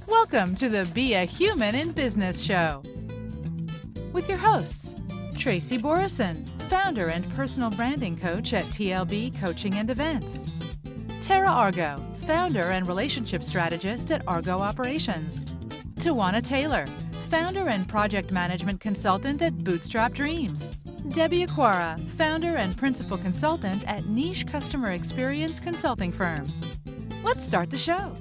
Welcome to the Be a Human in Business show with your hosts, Tracy Borreson, founder and personal branding coach at TLB Coaching and Events, Tara Argo, founder and relationship strategist at Argo Operations, Tawana Taylor, founder and project management consultant at Bootstrap Dreams, Debbie Aquara, founder and principal consultant at Niche Customer Experience Consulting Firm. Let's start the show.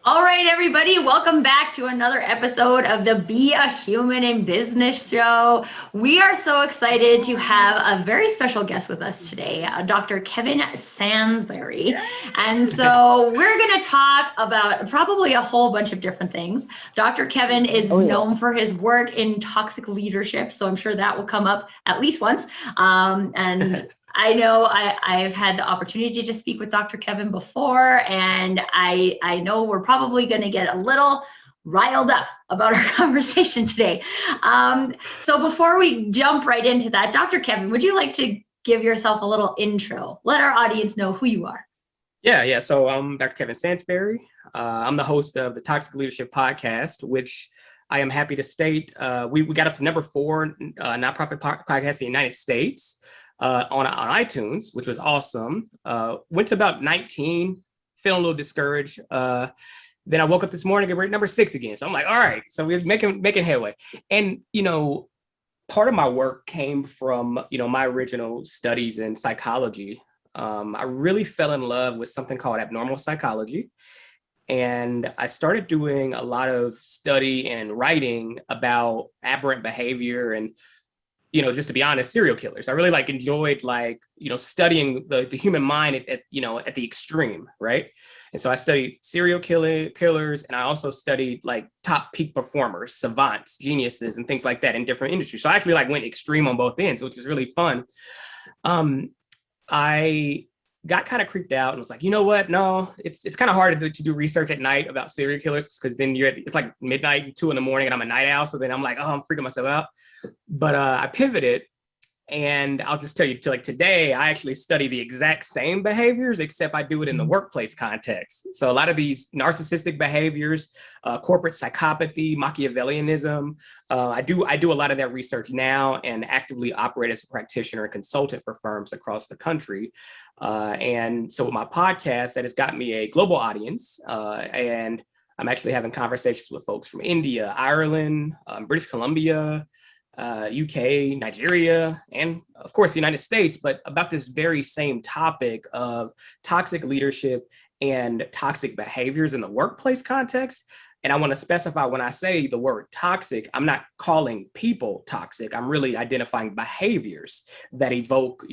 All right, everybody, welcome back to another episode of the Be a Human in Business show. We are so excited to have a very special guest with us today, Dr. Kevin Sansberry. And so we're going to talk about probably a whole bunch of different things. Dr. Kevin is known for his work in toxic leadership, so I'm sure that will come up at least once. And I know I've had the opportunity to speak with Dr. Kevin before, and I know we're probably going to get a little riled up about our conversation today. So before we jump right into that, Dr. Kevin, would you like to give yourself a little intro? Let our audience know who you are. Yeah. So I'm Dr. Kevin Sansbury. I'm the host of the Toxic Leadership Podcast, which I am happy to state we got up to number 4 nonprofit podcast in the United States. On iTunes, which was awesome. Went to about 19, feeling a little discouraged. Then I woke up this morning and we're at number 6 again. So I'm like, all right, so we're making headway. And, part of my work came from, my original studies in psychology. I really fell in love with something called abnormal psychology. And I started doing a lot of study and writing about aberrant behavior and just to be honest, serial killers. I really enjoyed studying the human mind at the extreme, right? And so I studied serial killers, and I also studied top peak performers, savants, geniuses, and things like that in different industries. So I actually went extreme on both ends, which was really fun. I got kind of creeped out and was like, you know what? No, it's kind of hard to do research at night about serial killers because then it's like midnight, 2 a.m, and I'm a night owl. So then I'm like, oh, I'm freaking myself out. But I pivoted, and I'll just tell you, today, I actually study the exact same behaviors, except I do it in the workplace context. So a lot of these narcissistic behaviors, corporate psychopathy, Machiavellianism, I do a lot of that research now and actively operate as a practitioner and consultant for firms across the country. And so with my podcast, that has got me a global audience, and I'm actually having conversations with folks from India, Ireland, British Columbia, UK, Nigeria, and of course, the United States, but about this very same topic of toxic leadership and toxic behaviors in the workplace context. And I want to specify, when I say the word toxic, I'm not calling people toxic. I'm really identifying behaviors that evoke,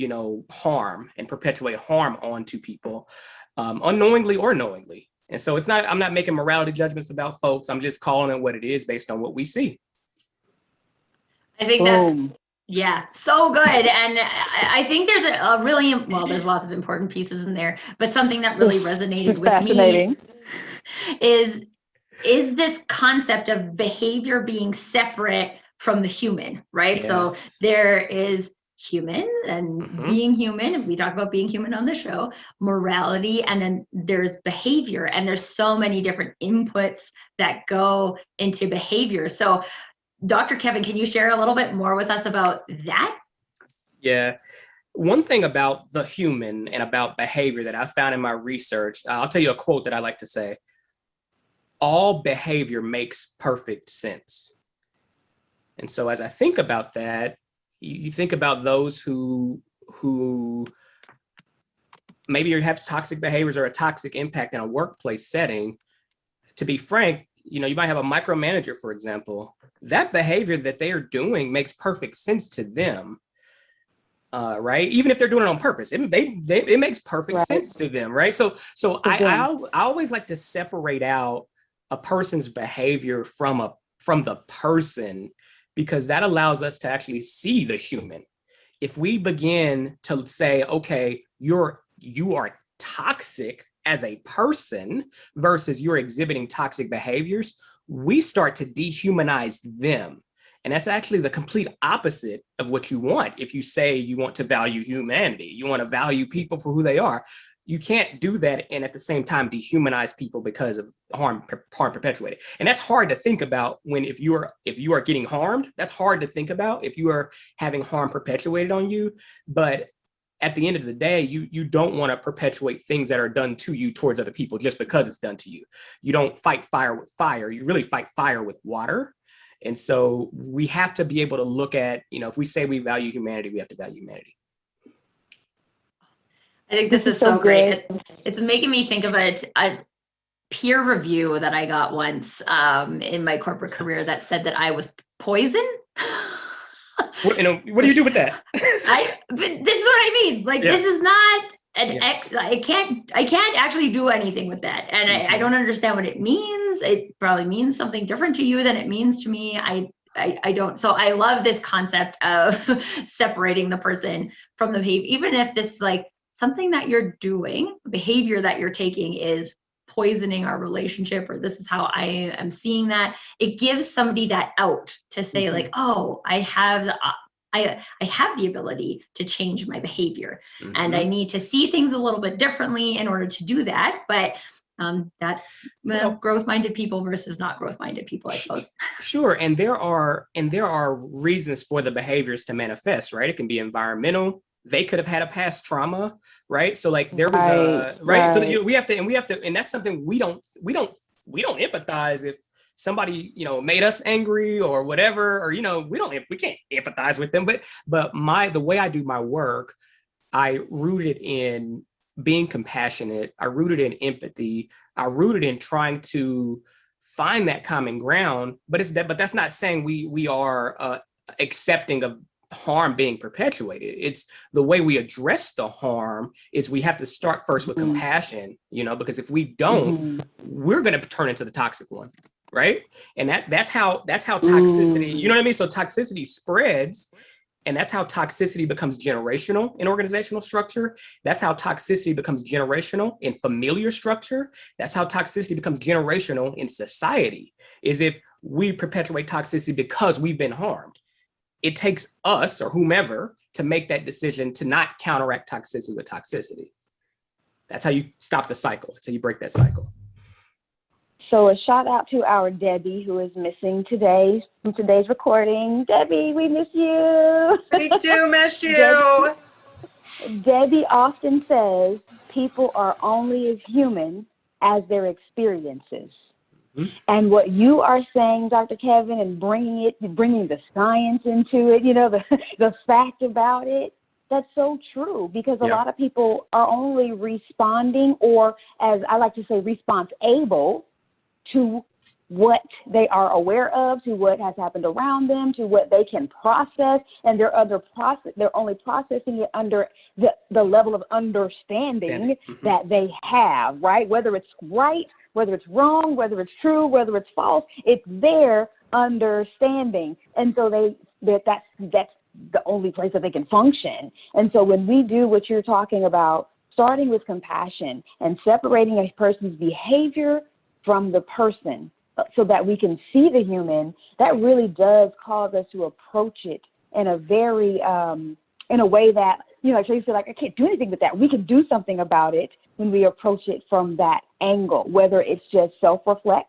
harm and perpetuate harm onto people, unknowingly or knowingly. And so I'm not making morality judgments about folks. I'm just calling it what it is based on what we see. I think that's so good. And I think there's there's lots of important pieces in there, but something that really resonated with me is this concept of behavior being separate from the human, right? Yes. So there is human and being human. We talk about being human on the show, morality, and then there's behavior. And there's so many different inputs that go into behavior. So Dr. Kevin, can you share a little bit more with us about that? Yeah. One thing about the human and about behavior that I found in my research, I'll tell you a quote that I like to say: all behavior makes perfect sense. And so as I think about that, you think about those who maybe have toxic behaviors or a toxic impact in a workplace setting. To be frank, you might have a micromanager, for example. That behavior that they are doing makes perfect sense to them, right? Even if they're doing it on purpose, it makes perfect sense to them, right? So I always like to separate out a person's behavior from the person, because that allows us to actually see the human. If we begin to say, okay, you are toxic as a person versus you're exhibiting toxic behaviors, we start to dehumanize them. And that's actually the complete opposite of what you want. If you say you want to value humanity, you want to value people for who they are, You can't do that and at the same time dehumanize people because of harm perpetuated. And that's hard to think about if you are getting harmed. That's hard to think about if you are having harm perpetuated on you. But at the end of the day, you don't want to perpetuate things that are done to you towards other people just because it's done to you. You don't fight fire with fire. You really fight fire with water. And so we have to be able to look at, if we say we value humanity, we have to value humanity. I think this is so great. It's making me think of a peer review that I got once in my corporate career that said that I was poison. What do you do with that? But this is what I mean. Like, this is not I can't actually do anything with that. And I don't understand what it means. It probably means something different to you than it means to me. I don't. So I love this concept of separating the person from the behavior, even if this is like something that you're doing, behavior that you're taking is poisoning our relationship, or this is how I am seeing that. It gives somebody that out to say like, oh, I have the ability to change my behavior, and I need to see things a little bit differently in order to do that. But that's growth-minded people versus not growth-minded people, I suppose. Sure, and there are reasons for the behaviors to manifest, right? It can be environmental. They could have had a past trauma, right? So like there was So we have to, and that's something we don't empathize if somebody, made us angry or whatever, or, we can't empathize with them. But the way I do my work, I root it in being compassionate. I root it in empathy. I root it in trying to find that common ground. But that's not saying we are accepting of harm being perpetuated. It's the way we address the harm is we have to start first with compassion, because if we don't, we're going to turn into the toxic one, right? And that's how toxicity, you know what I mean? So toxicity spreads, and that's how toxicity becomes generational in organizational structure. That's how toxicity becomes generational in familiar structure. That's how toxicity becomes generational in society, is if we perpetuate toxicity because we've been harmed. It takes us or whomever to make that decision to not counteract toxicity with toxicity. That's how you stop the cycle. That's how you break that cycle. So a shout out to our Debbie, who is missing today from today's recording. Debbie, we miss you. We do miss you. Debbie often says people are only as human as their experiences. And what you are saying, Dr. Kevin, and bringing the science into it, the fact about it, that's so true, because a lot of people are only responding, or as I like to say, response able to what they are aware of, to what has happened around them, to what they can process, and they're only processing it under the level of understanding that they have, right? Whether it's right, whether it's wrong, whether it's true, whether it's false, it's their understanding. And so that's the only place that they can function. And so when we do what you're talking about, starting with compassion and separating a person's behavior from the person so that we can see the human, that really does cause us to approach it in a very, in a way that, like you said, like, I can't do anything with that. We can do something about it when we approach it from that angle, whether it's just self-reflect,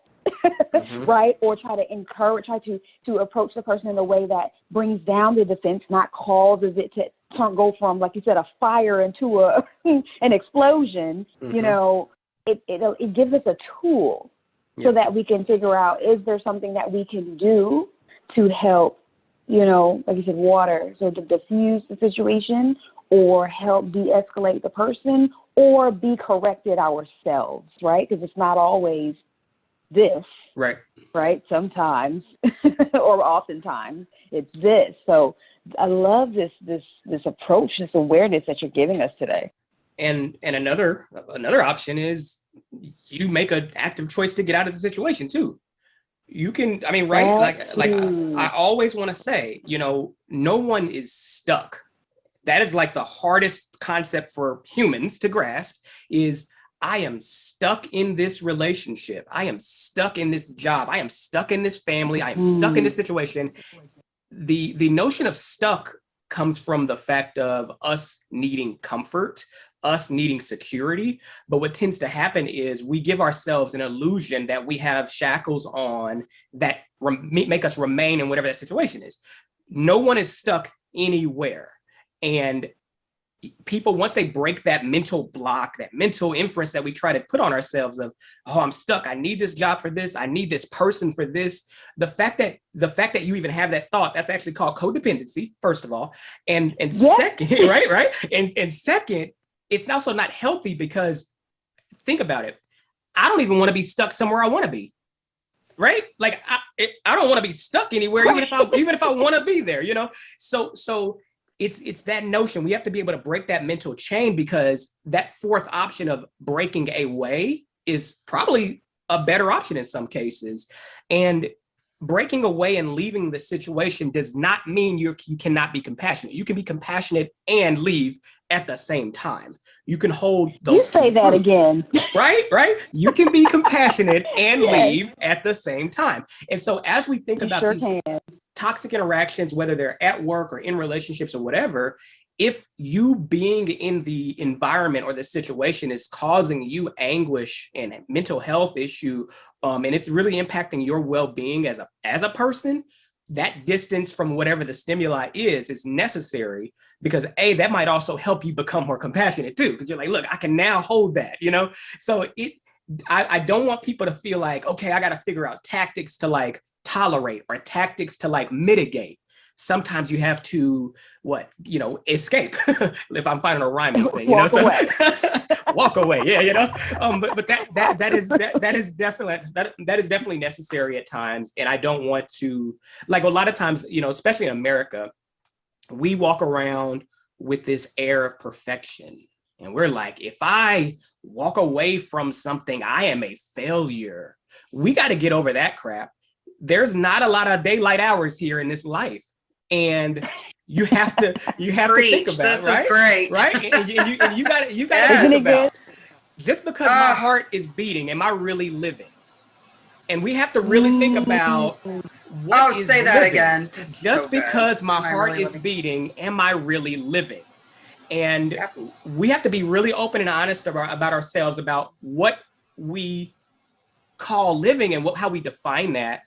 right? Or try to approach the person in a way that brings down the defense, not causes it to go from, like you said, a fire into an explosion. It gives us a tool so that we can figure out, is there something that we can do to help, like you said, water, so to diffuse the situation or help de-escalate the person or be corrected ourselves, right? Because it's not always this, right? Sometimes or oftentimes it's this. So I love this approach, this awareness that you're giving us today. And another option is you make an active choice to get out of the situation too. You can, right? Like I always want to say, no one is stuck. That is like the hardest concept for humans to grasp is I am stuck in this relationship. I am stuck in this job. I am stuck in this family. I am stuck in this situation. The notion of stuck comes from the fact of us needing comfort, us needing security. But what tends to happen is we give ourselves an illusion that we have shackles on that make us remain in whatever that situation is. No one is stuck anywhere. And people, once they break that mental block, that mental inference that we try to put on ourselves of, oh, I'm stuck, I need this job for this, I need this person for this. The fact that you even have that thought, that's actually called codependency, first of all. And second, right? And second, it's also not healthy, because think about it. I don't even want to be stuck somewhere I want to be. Right? Like I don't want to be stuck anywhere, even if I want to be there, So it's that notion. We have to be able to break that mental chain, because that fourth option of breaking away is probably a better option in some cases. And breaking away and leaving the situation does not mean you cannot be compassionate. You can be compassionate and leave at the same time. You can hold those. You say that truths, again. right? You can be compassionate and leave at the same time. And so as we think about these toxic interactions, whether they're at work or in relationships or whatever, if you being in the environment or the situation is causing you anguish and mental health issue, and it's really impacting your well-being as a person, that distance from whatever the stimuli is necessary, because that might also help you become more compassionate too, because you're like, look, I can now hold that, So I don't want people to feel like, okay, I got to figure out tactics to like tolerate or tactics to like mitigate. Sometimes you have to escape. If I'm finding a rhyming thing, Walk away. Walk away. Yeah, But that is definitely necessary at times. And I don't want to, like, a lot of times, especially in America, we walk around with this air of perfection. And we're like, if I walk away from something, I am a failure. We got to get over that crap. There's not a lot of daylight hours here in this life. And you have to think about this, right? This is great. Right? And you got to think about, just because my heart is beating, am I really living? And we have to really think about what is say that living. again. That's just so because my heart really is beating, am I really living? And we have to be really open and honest about ourselves, about what we call living and how we define that.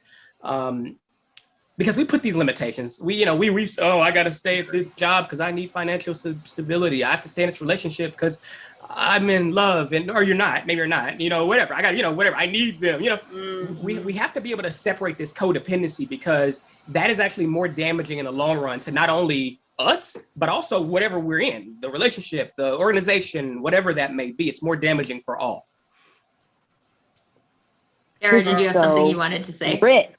Because we put these limitations. I got to stay at this job because I need financial stability. I have to stay in this relationship because I'm in love, or you're not, maybe you're not, whatever. I got, whatever. I need them, we have to be able to separate this codependency, because that is actually more damaging in the long run to not only us, but also whatever we're in, the relationship, the organization, whatever that may be. It's more damaging for all. Sarah, did you have something you wanted to say? Rich.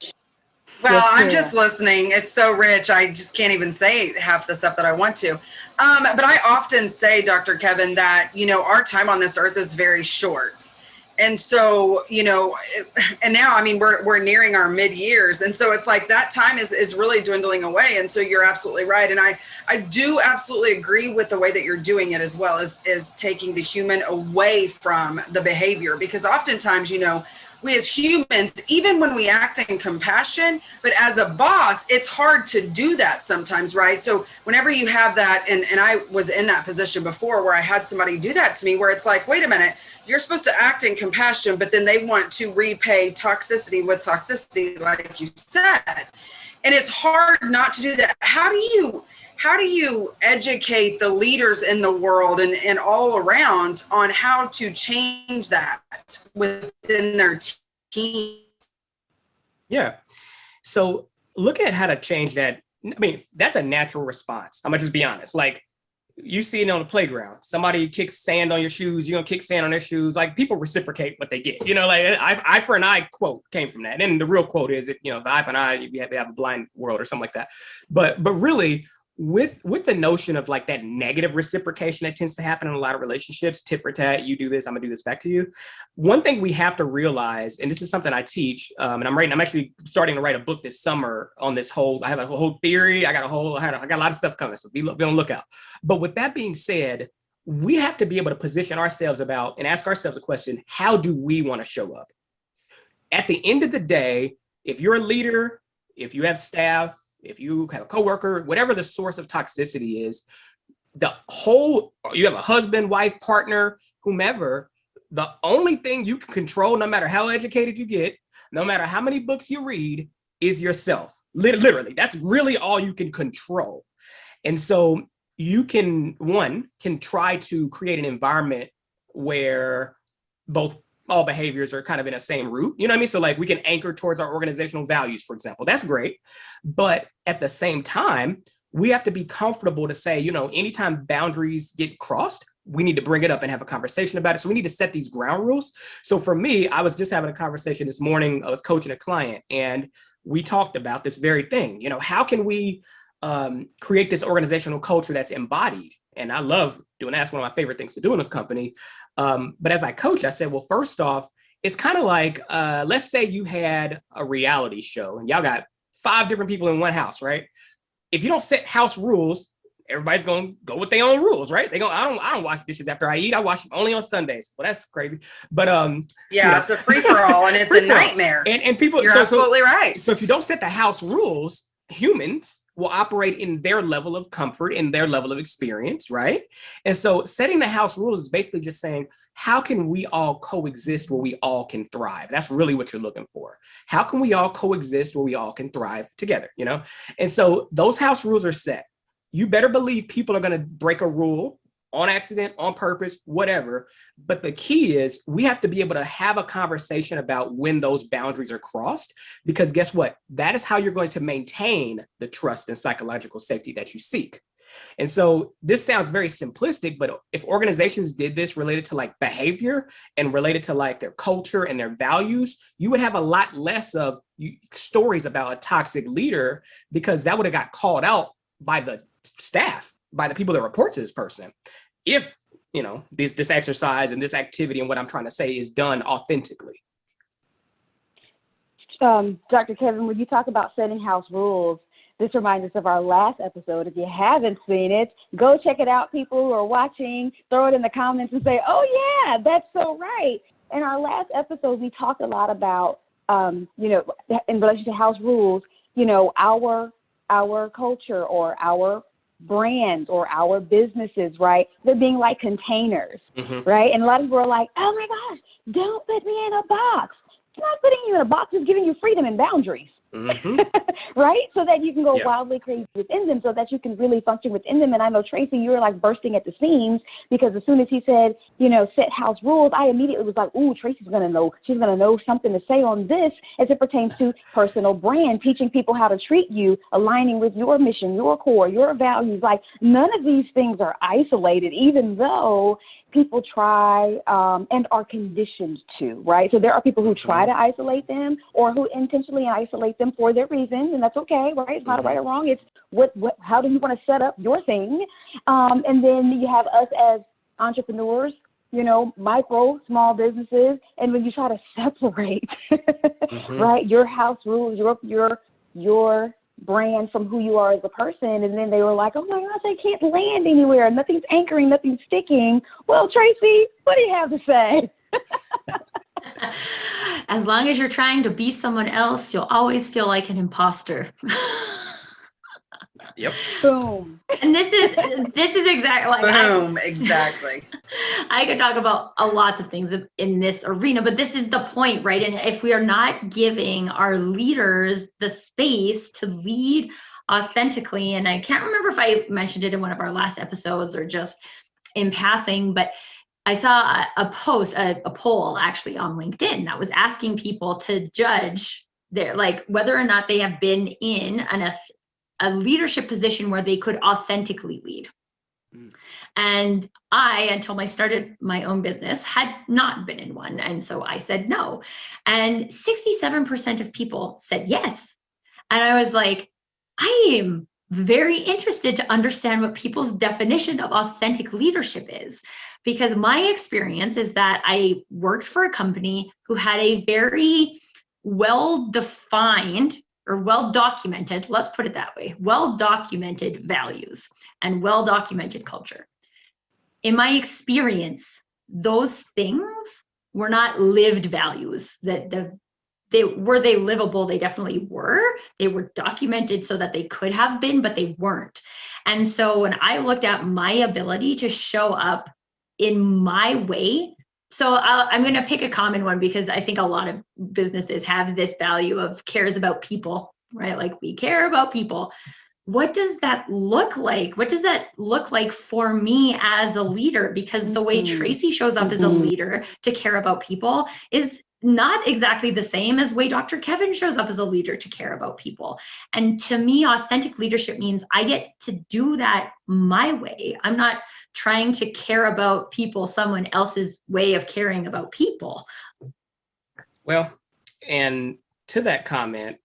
Well, I'm just listening. It's so rich. I just can't even say half the stuff that I want to. But I often say, Dr. Kevin, that, our time on this earth is very short. And so, and now, I mean, we're nearing our mid years. And so it's like that time is really dwindling away. And so you're absolutely right. And I do absolutely agree with the way that you're doing it, as well as taking the human away from the behavior, because oftentimes, we as humans, even when we act in compassion, but as a boss, it's hard to do that sometimes, right? So whenever you have that, and I was in that position before where I had somebody do that to me, where it's like, wait a minute, you're supposed to act in compassion, but then they want to repay toxicity with toxicity, like you said. And it's hard not to do that. How do you educate the leaders in the world and all around on how to change that within their teams? Yeah. So look at how to change that. I mean, that's a natural response. I'm gonna just be honest. Like, you see it on the playground. Somebody kicks sand on your shoes, you're gonna kick sand on their shoes. Like, people reciprocate what they get. Like, eye for an eye quote came from that. And the real quote is, if eye for an eye, you have a blind world or something like that. But really, with the notion of like that negative reciprocation that tends to happen in a lot of relationships, tit for tat, you do this, I'm gonna do this back to you. One thing we have to realize, and this is something I teach, and I'm actually starting to write a book this summer on this I have a whole theory. I got a lot of stuff coming, so be on the lookout. But with that being said, we have to be able to position ourselves and ask ourselves a question: how do we want to show up? At the end of the day, if you're a leader, if you have staff, if you have a coworker, whatever the source of toxicity is, you have a husband, wife, partner, whomever, the only thing you can control, no matter how educated you get, no matter how many books you read, is yourself. Literally, that's really all you can control. And so you can try to create an environment where all behaviors are kind of in the same route. You know what I mean? So like we can anchor towards our organizational values, for example. That's great. But at the same time, we have to be comfortable to say, anytime boundaries get crossed, we need to bring it up and have a conversation about it. So we need to set these ground rules. So for me, I was just having a conversation this morning. I was coaching a client and we talked about this very thing. How can we create this organizational culture that's embodied? And I love doing that. That's one of my favorite things to do in a company. But as I coach, I said, well, first off, it's kind of like, let's say you had a reality show and y'all got 5 different people in one house, right? If you don't set house rules, everybody's going to go with their own rules, right? They go, I don't wash dishes after I eat. I wash them only on Sundays. Well, that's crazy. But it's a free for all and it's a nightmare. And people, you're absolutely right. So if you don't set the house rules, humans will operate in their level of comfort, in their level of experience, right? And so setting the house rules is basically just saying, how can we all coexist where we all can thrive? That's really what you're looking for. How can we all coexist where we all can thrive together, And so those house rules are set. You better believe people are going to break a rule on accident, on purpose, whatever. But the key is we have to be able to have a conversation about when those boundaries are crossed, because guess what? That is how you're going to maintain the trust and psychological safety that you seek. And so this sounds very simplistic, but if organizations did this related to like behavior and related to like their culture and their values, you would have a lot less of stories about a toxic leader, because that would have got called out by the staff, by the people that report to this person. If, this exercise and this activity and what I'm trying to say is done authentically. Dr. Kevin, when you talk about setting house rules, this reminds us of our last episode. If you haven't seen it, go check it out, people who are watching. Throw it in the comments and say, oh, yeah, that's so right. In our last episode, we talked a lot about, in relation to house rules, our culture or our brands or our businesses, right? They're being like containers, right? And a lot of people are like, oh my gosh, don't put me in a box. It's not putting you in a box, it's giving you freedom and boundaries. Right? So that you can go wildly crazy within them, so that you can really function within them. And I know, Tracy, you were like bursting at the seams, because as soon as he said, set house rules, I immediately was like, ooh, Tracy's going to know. She's going to know something to say on this as it pertains to personal brand, teaching people how to treat you, aligning with your mission, your core, your values. Like, none of these things are isolated, even though people try and are conditioned to, right? So there are people who try to isolate them or who intentionally isolate them for their reasons, and that's okay, right? It's not a right or wrong. It's how do you want to set up your thing? And then you have us as entrepreneurs, micro, small businesses, and when you try to separate, right, your house rules, your brand from who you are as a person, and then they were like, oh my gosh, I can't land anywhere, nothing's anchoring, nothing's sticking. Well, Tracy, what do you have to say? As long as you're trying to be someone else, you'll always feel like an imposter. Yep. Boom. And this is exactly like exactly. I could talk about a lots of things in this arena, but this is the point, right? And if we are not giving our leaders the space to lead authentically, and I can't remember if I mentioned it in one of our last episodes or just in passing, but I saw a poll actually on LinkedIn that was asking people to judge whether or not they have been in a leadership position where they could authentically lead. And I, until I started my own business, had not been in one. And so I said no. And 67% of people said yes. And I was like, I am very interested to understand what people's definition of authentic leadership is. Because my experience is that I worked for a company who had a very well-defined or well-documented, let's put it that way, well-documented values and well-documented culture. In my experience, those things were not lived values. That were they livable? They definitely were. They were documented so that they could have been, but they weren't. And so when I looked at my ability to show up in my way, so I'm going to pick a common one because I think a lot of businesses have this value of cares about people, right? Like we care about people. What does that look like? What does that look like for me as a leader? Because the way Tracy shows up as a leader to care about people is not exactly the same as way Dr. Kevin shows up as a leader to care about people. And to me, authentic leadership means I get to do that my way. I'm not trying to care about people someone else's way of caring about people. Well, and to that comment,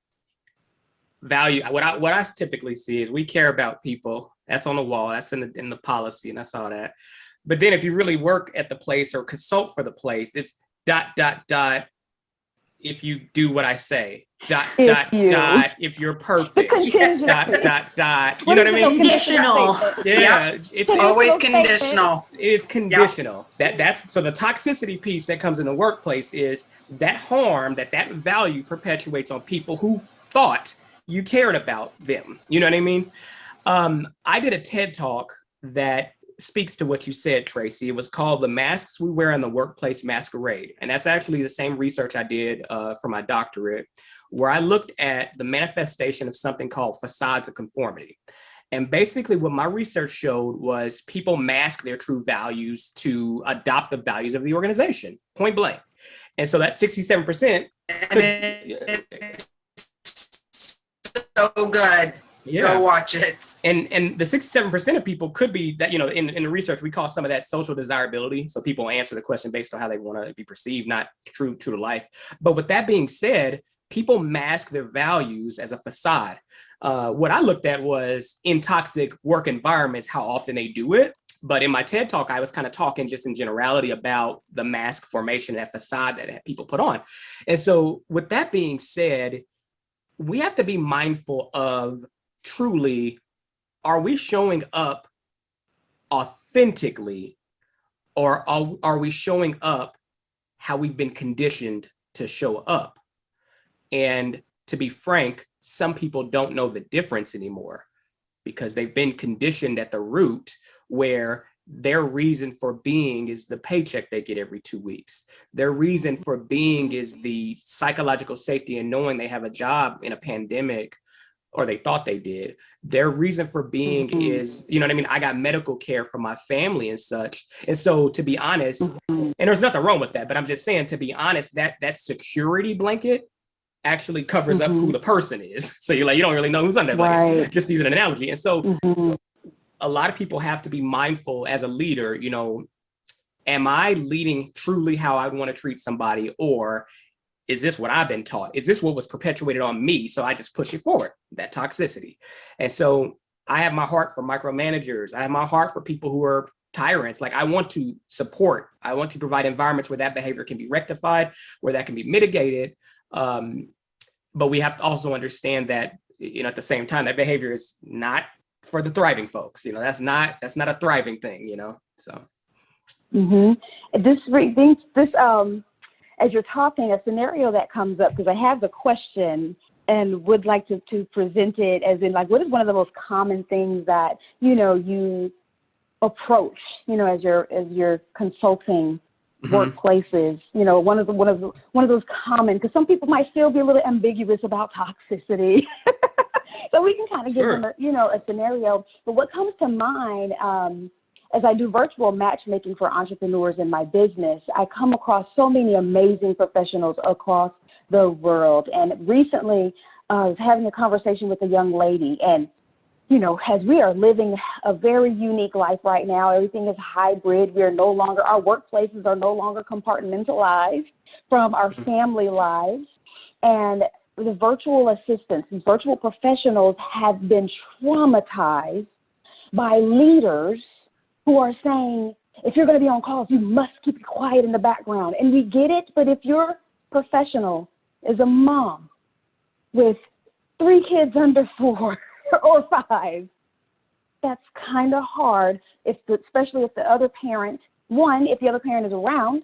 value, what I typically see is we care about people. That's on the wall. That's in the policy, and I saw that. But then if you really work at the place or consult for the place, it's ... if you do what I say, ... if you're perfect, ... You know what I mean? Conditional. Yeah, it's always conditional. It is conditional. That's so the toxicity piece that comes in the workplace is that harm that value perpetuates on people who thought you cared about them. You know what I mean? I did a TED talk that speaks to what you said, Tracy. It was called The Masks We Wear in the Workplace Masquerade. And that's actually the same research I did for my doctorate, where I looked at the manifestation of something called Facades of Conformity. And basically what my research showed was people mask their true values to adopt the values of the organization, point blank. And so that 67% so good. Yeah. Go watch it. And the 67% of people could be that, you know, in the research, we call some of that social desirability. So people answer the question based on how they want to be perceived, not true to life. But with that being said, people mask their values as a facade. What I looked at was in toxic work environments, how often they do it. But in my TED talk, I was kind of talking just in generality about the mask formation, that facade that people put on. And so with that being said, we have to be mindful of truly, are we showing up authentically, or are we showing up how we've been conditioned to show up? And to be frank, some people don't know the difference anymore because they've been conditioned at the root where their reason for being is the paycheck they get every 2 weeks. Their reason for being is the psychological safety and knowing they have a job in a pandemic, or they thought they did. Their reason for being is, you know what I mean? I got medical care for my family and such. And so to be honest, and there's nothing wrong with that, but I'm just saying, to be honest, that security blanket actually covers up who the person is. So you're like, you don't really know who's under that blanket, just use an analogy. And so a lot of people have to be mindful as a leader, you know, am I leading truly how I want to treat somebody, or is this what I've been taught? Is this what was perpetuated on me? So I just push it forward, that toxicity. And so I have my heart for micromanagers. I have my heart for people who are tyrants. Like, I want to support, I want to provide environments where that behavior can be rectified, where that can be mitigated. But we have to also understand that, you know, at the same time, that behavior is not for the thriving folks. You know, that's not a thriving thing, you know, so. As you're talking, a scenario that comes up, because I have the question and would like to present it as in, like, what is one of the most common things that, you know, you approach, you know, as you're consulting workplaces, you know, one of those common, because some people might still be a little ambiguous about toxicity. So we can kind of give them a scenario. But what comes to mind, as I do virtual matchmaking for entrepreneurs in my business, I come across so many amazing professionals across the world. And recently, I was having a conversation with a young lady, and, you know, as we are living a very unique life right now, everything is hybrid. Our workplaces are no longer compartmentalized from our family lives. And the virtual assistants, these virtual professionals have been traumatized by leaders who are saying, if you're going to be on calls, you must keep it quiet in the background. And we get it, but if your professional is a mom with 3 kids under 4 or 5, that's kind of hard, especially if the other parent, if the other parent is around,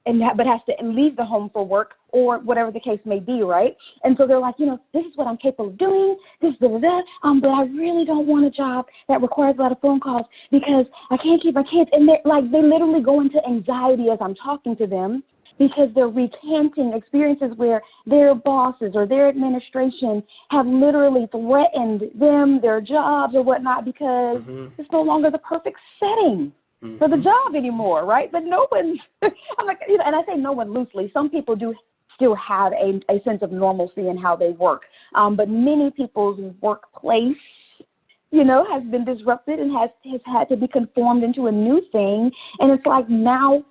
but has to leave the home for work or whatever the case may be, right? And so they're like, this is what I'm capable of doing, this, but I really don't want a job that requires a lot of phone calls because I can't keep my kids. And they literally go into anxiety as I'm talking to them because they're recanting experiences where their bosses or their administration have literally threatened them, their jobs or whatnot, because it's no longer the perfect setting for the job anymore, right? But no one, I'm like, and I say no one loosely. Some people do still have a sense of normalcy in how they work. But many people's workplace, has been disrupted and has had to be conformed into a new thing. And it's like, now,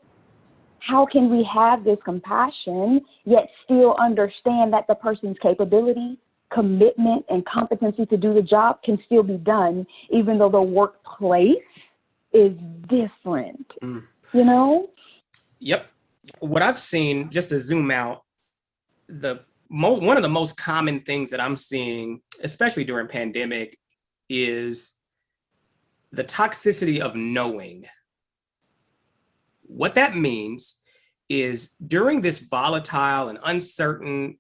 how can we have this compassion, yet still understand that the person's capability, commitment, and competency to do the job can still be done, even though the workplace is different, Yep. What I've seen, just to zoom out, one of the most common things that I'm seeing, especially during pandemic, is the toxicity of knowing. What that means is during this volatile and uncertain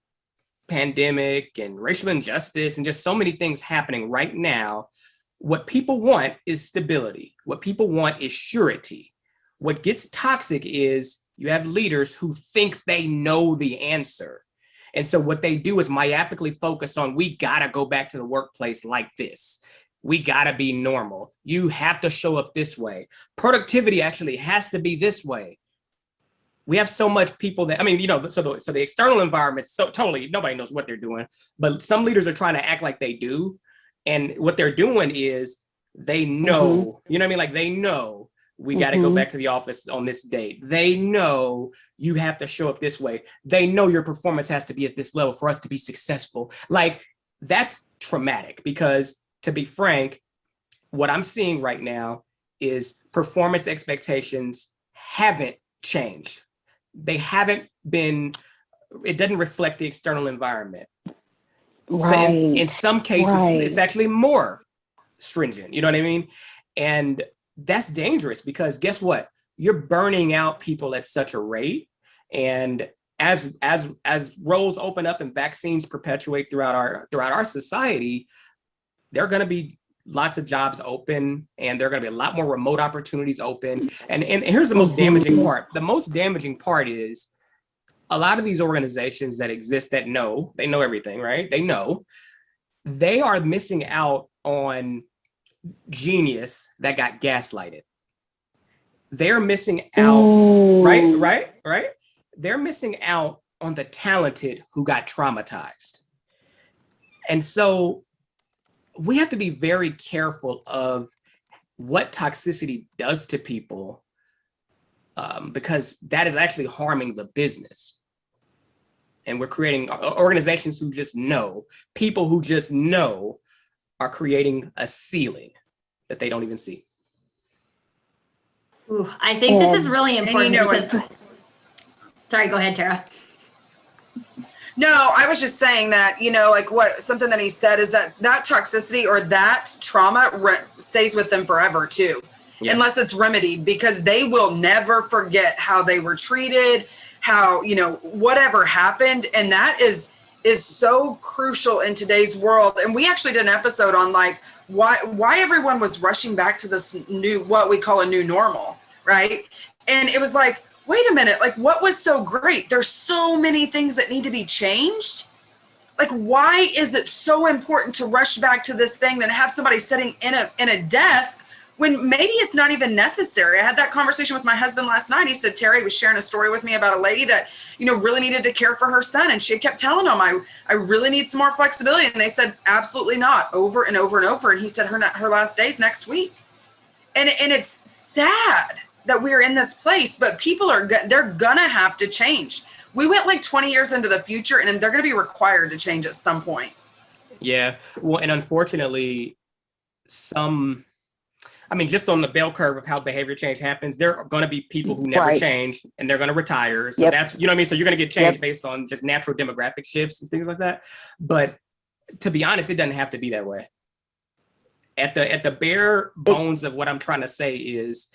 pandemic and racial injustice and just so many things happening right now, what people want is stability. What people want is surety. What gets toxic is you have leaders who think they know the answer. And so what they do is myopically focus on, we gotta go back to the workplace like this. We gotta be normal. You have to show up this way. Productivity actually has to be this way. We have so much people that, so the external environment, so totally, nobody knows what they're doing, but some leaders are trying to act like they do. And what they're doing is they know, they know we got to go back to the office on this date. They know you have to show up this way. They know your performance has to be at this level for us to be successful. Like, that's traumatic because, to be frank, what I'm seeing right now is performance expectations haven't changed. They haven't been, it doesn't reflect the external environment. Right. So in some cases, it's actually more stringent, you know what I mean? And that's dangerous because guess what? You're burning out people at such a rate. And as roles open up and vaccines perpetuate throughout our society, there are going to be lots of jobs open and there are going to be a lot more remote opportunities open. And here's the most damaging part. The most damaging part is a lot of these organizations that exist that they know everything, right? They are missing out on genius that got gaslighted. They're missing out, right? They're missing out on the talented who got traumatized. And so we have to be very careful of what toxicity does to people because that is actually harming the business. And we're creating organizations who just know, people who just know are creating a ceiling that they don't even see. Ooh, I think this is really important because, sorry, go ahead, Tara. No, I was just saying that, something that he said is that toxicity or that trauma stays with them forever too, unless it's remedied, because they will never forget how they were treated, how, whatever happened. And that is so crucial in today's world. And we actually did an episode on why everyone was rushing back to this new, what we call a new normal, right? And it was like, wait a minute, what was so great? There's so many things that need to be changed. Why is it so important to rush back to this thing than have somebody sitting in a desk when maybe it's not even necessary? I had that conversation with my husband last night. He said, Terry was sharing a story with me about a lady that, really needed to care for her son. And she kept telling him, I really need some more flexibility. And they said, absolutely not, over and over and over. And he said, her last day's next week. And it's sad that we're in this place, but people they're gonna have to change. We went 20 years into the future and they're gonna be required to change at some point. Yeah, well, and unfortunately, just on the bell curve of how behavior change happens, there are gonna be people who never change and they're gonna retire. So that's, so you're gonna get change based on just natural demographic shifts and things like that. But to be honest, it doesn't have to be that way. At the bare bones of what I'm trying to say is,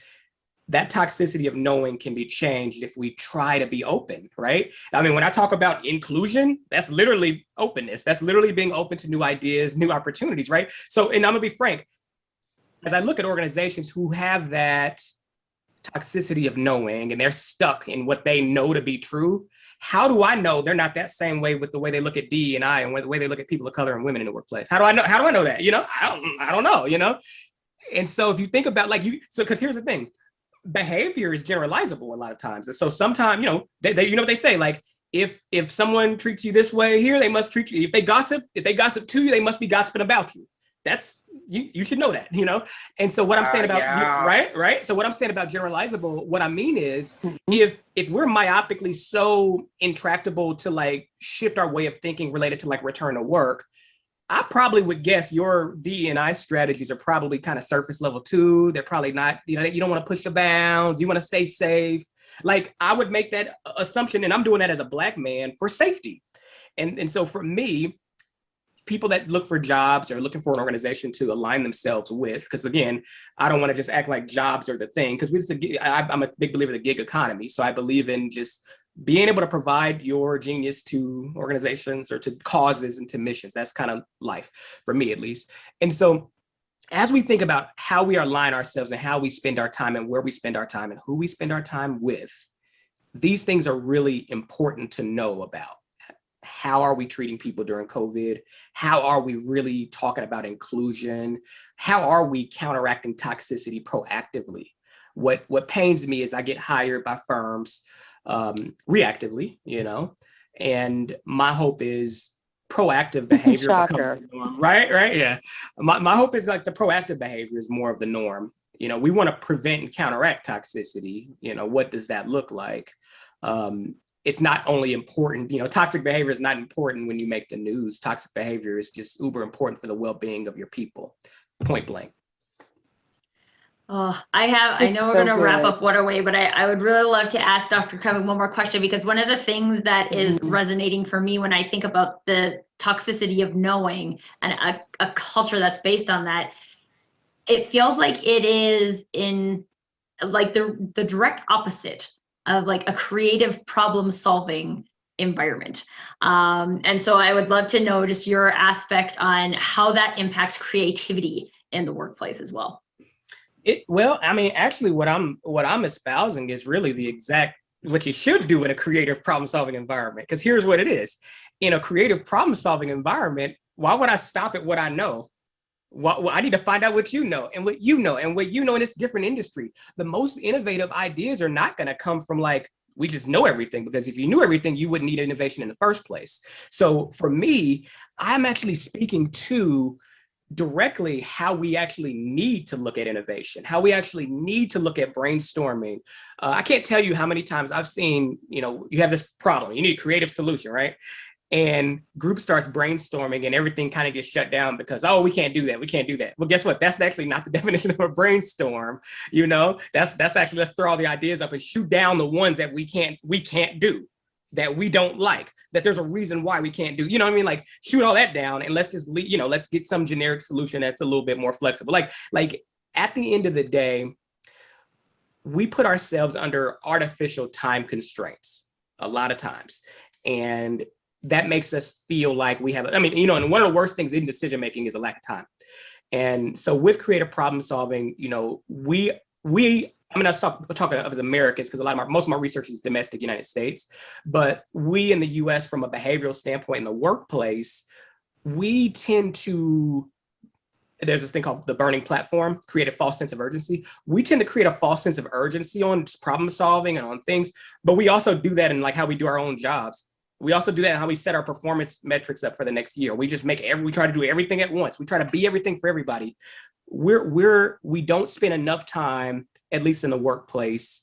that toxicity of knowing can be changed if we try to be open, right? I mean, when I talk about inclusion, that's literally openness. That's literally being open to new ideas, new opportunities, right? So, and I'm gonna be frank, as I look at organizations who have that toxicity of knowing and they're stuck in what they know to be true, how do I know they're not that same way with the way they look at D&I and the way they look at people of color and women in the workplace? How do I know that? You know, I don't know, you know? And so if you think about because here's the thing, behavior is generalizable a lot of times. And so sometimes, you know, they you know what they say, like, if someone treats you this way here, they must treat you. If they gossip to you, they must be gossiping about you. That's you should know that, you know. And so what I'm saying about right. So what I'm saying about generalizable, what I mean is, if we're myopically so intractable to like shift our way of thinking related to like return to work, I probably would guess your DE&I strategies are probably kind of surface level too. They're probably not, you know, you don't want to push the bounds. You want to stay safe. Like, I would make that assumption, and I'm doing that as a Black man for safety. And so for me, people that look for jobs or looking for an organization to align themselves with, because again, I don't want to just act like jobs are the thing, because I'm a big believer in the gig economy. So I believe in just being able to provide your genius to organizations or to causes and to missions. That's kind of life for me, at least. And so as we think about how we align ourselves and how we spend our time and where we spend our time and who we spend our time with, these things are really important to know about. How are we treating people during COVID? How are we really talking about inclusion? How are we counteracting toxicity proactively? What pains me is I get hired by firms reactively, you know, and my hope is proactive behavior becomes the norm, right? Yeah. My hope is like the proactive behavior is more of the norm. You know, we want to prevent and counteract toxicity. You know, what does that look like? It's not only important, you know, toxic behavior is not important when you make the news. Toxic behavior is just uber important for the well-being of your people, point blank. Oh, I know we're going to wrap up Waterway, but I would really love to ask Dr. Kevin one more question, because one of the things that is resonating for me when I think about the toxicity of knowing and a culture that's based on that, it feels like it is in like the direct opposite of like a creative problem solving environment. And so I would love to know just your aspect on how that impacts creativity in the workplace as well. Well, I mean, actually what I'm espousing is really the exact what you should do in a creative problem solving environment. Because here's what it is. In a creative problem solving environment, why would I stop at what I know? Well, I need to find out what you know and what you know and what you know in this different industry. The most innovative ideas are not going to come from like, we just know everything, because if you knew everything, you wouldn't need innovation in the first place. So for me, I'm actually speaking to directly how we actually need to look at innovation, how we actually need to look at brainstorming. I can't tell you how many times I've seen, you know, you have this problem, you need a creative solution, right? And group starts brainstorming and everything kind of gets shut down because, oh, we can't do that. We can't do that. Well, guess what? That's actually not the definition of a brainstorm. You know, that's actually, let's throw all the ideas up and shoot down the ones that we can't do, that we don't like, that there's a reason why we can't do, you know what I mean? Like, shoot all that down and let's just, you know, let's get some generic solution that's a little bit more flexible. Like at the end of the day, we put ourselves under artificial time constraints a lot of times. And that makes us feel like we have, I mean, you know, and one of the worst things in decision-making is a lack of time. And so with creative problem solving, you know, I'm not talking of as Americans, because most of my research is domestic United States, but we in the US, from a behavioral standpoint in the workplace, we tend to, there's this thing called the burning platform, create a false sense of urgency. We tend to create a false sense of urgency on problem solving and on things, but we also do that in like how we do our own jobs. We also do that in how we set our performance metrics up for the next year. We just we try to do everything at once. We try to be everything for everybody. We don't spend enough time, at least in the workplace,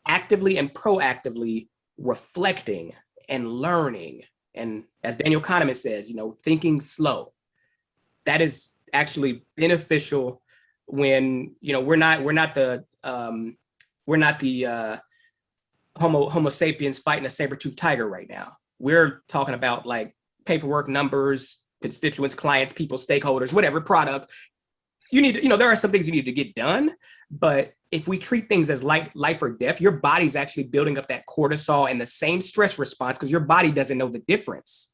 actively and proactively reflecting and learning. And as Daniel Kahneman says, you know, thinking slow. That is actually beneficial when, you know, we're not the Homo sapiens fighting a saber-toothed tiger right now. We're talking about like paperwork, numbers, constituents, clients, people, stakeholders, whatever product. You need to, you know, there are some things you need to get done, but if we treat things as life or death, your body's actually building up that cortisol and the same stress response because your body doesn't know the difference.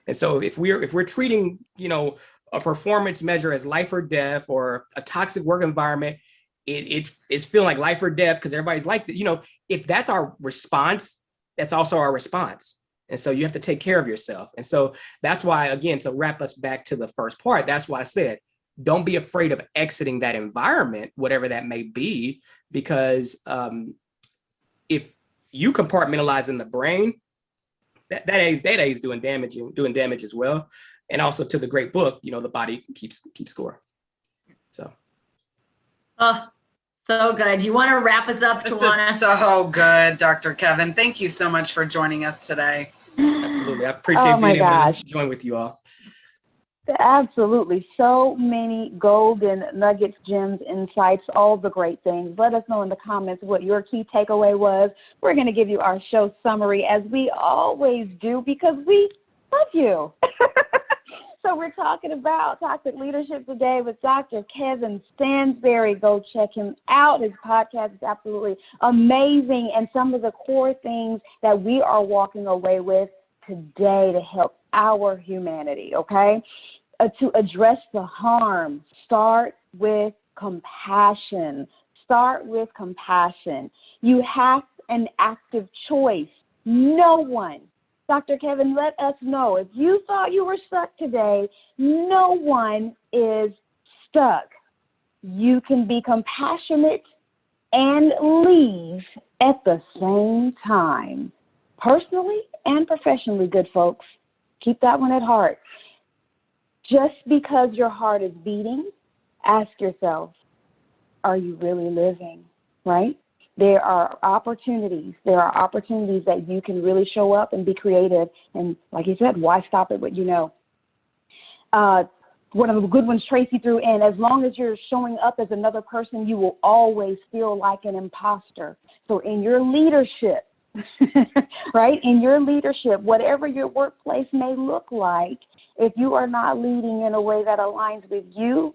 And so if we're treating, a performance measure as life or death, or a toxic work environment, it's feeling like life or death because everybody's like that. If that's our response, that's also our response. And so you have to take care of yourself. And so that's why, again, to wrap us back to the first part, that's why I said, don't be afraid of exiting that environment, whatever that may be, because if you compartmentalize in the brain, that is doing damage as well. And also to the great book, the body keeps score. So. Oh, so good. You want to wrap us up, This Tawana? is so good, Dr. Kevin. Thank you so much for joining us today. Absolutely. I appreciate being able to join with you all. Absolutely. So many golden nuggets, gems, insights, all the great things. Let us know in the comments what your key takeaway was. We're going to give you our show summary as we always do because we love you. So we're talking about toxic leadership today with Dr. Kevin Sansbury. Go check him out. His podcast is absolutely amazing. And some of the core things that we are walking away with today to help our humanity, okay? To address the harm, start with compassion. Start with compassion. You have an active choice. No one, Dr. Kevin, let us know. If you thought you were stuck today, no one is stuck. You can be compassionate and leave at the same time. Personally and professionally, good folks. Keep that one at heart. Just because your heart is beating, ask yourself, are you really living, right? There are opportunities that you can really show up and be creative. And like you said, why stop at what you know? One of the good ones Tracy threw in, as long as you're showing up as another person, you will always feel like an imposter. So in your leadership, right? In your leadership, whatever your workplace may look like, if you are not leading in a way that aligns with you,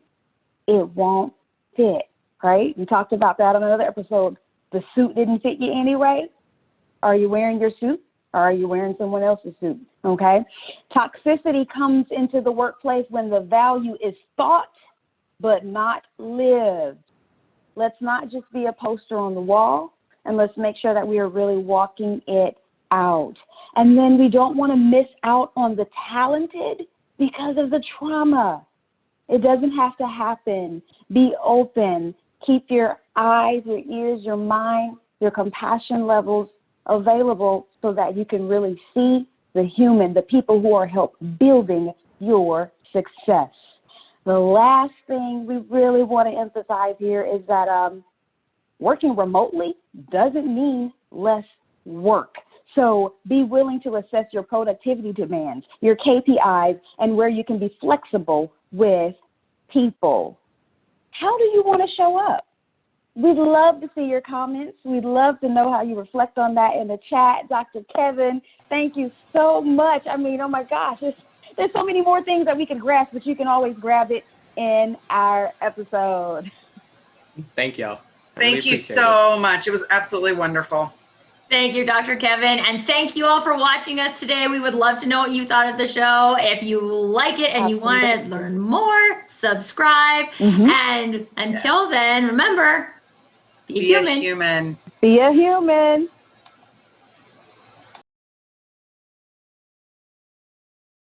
it won't fit, right? We talked about that on another episode. The suit didn't fit you anyway. Are you wearing your suit or are you wearing someone else's suit? Okay. Toxicity comes into the workplace when the value is thought but not lived. Let's not just be a poster on the wall, and let's make sure that we are really walking it out. And then we don't want to miss out on the talented because of the trauma. It doesn't have to happen. Be open. Keep your eyes, your ears, your mind, your compassion levels available so that you can really see the human, the people who are helping building your success. The last thing we really want to emphasize here is that working remotely doesn't mean less work. So be willing to assess your productivity demands, your KPIs, and where you can be flexible with people. How do you want to show up? We'd love to see your comments. We'd love to know how you reflect on that in the chat. Dr. Kevin, thank you so much. I mean, oh my gosh, there's so many more things that we could grasp, but you can always grab it in our episode. Thank y'all. Thank you so much. It was absolutely wonderful. Thank you, Dr. Kevin. And thank you all for watching us today. We would love to know what you thought of the show. If you like it and you want to learn more, subscribe. And until then, remember, be a human. Be a human. Be a human.